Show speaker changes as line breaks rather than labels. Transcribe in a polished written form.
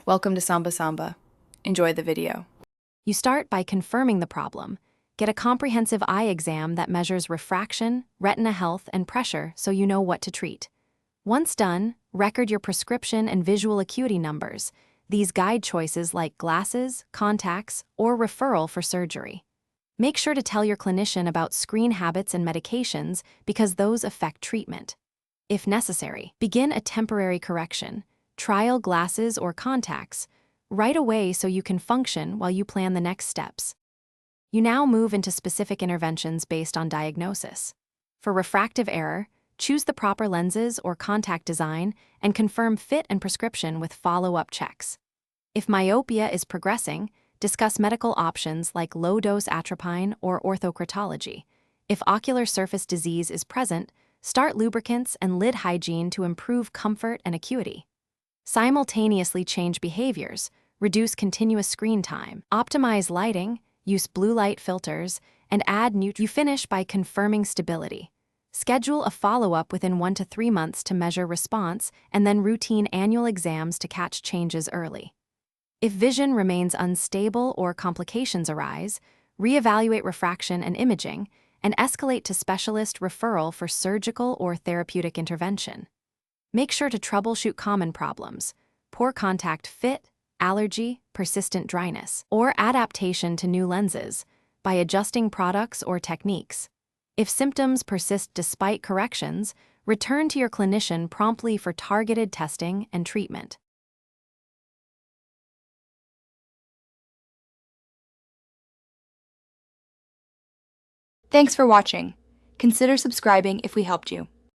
Welcome to Samba Samba. Enjoy the video.
You start by confirming the problem. Get a comprehensive eye exam that measures refraction, retina health, and pressure so you know what to treat. Once done, record your prescription and visual acuity numbers. These guide choices like glasses, contacts, or referral for surgery. Make sure to tell your clinician about screen habits and medications because those affect treatment. If necessary, begin a temporary correction. Trial glasses or contacts right away so you can function while you plan the next steps. You now move into specific interventions based on diagnosis. For refractive error, choose the proper lenses or contact design and confirm fit and prescription with follow-up checks. If myopia is progressing, discuss medical options like low-dose atropine or orthocretology. If ocular surface disease is present, start lubricants and lid hygiene to improve comfort and acuity. Simultaneously change behaviors, reduce continuous screen time, optimize lighting, use blue light filters, and add You finish by confirming stability. Schedule a follow-up within 1 to 3 months to measure response and then routine annual exams to catch changes early. If vision remains unstable or complications arise, reevaluate refraction and imaging and escalate to specialist referral for surgical or therapeutic intervention. Make sure to troubleshoot common problems: poor contact fit, allergy, persistent dryness, or adaptation to new lenses by adjusting products or techniques. If symptoms persist despite corrections, return to your clinician promptly for targeted testing and treatment.
Thanks for watching. Consider subscribing if we helped you.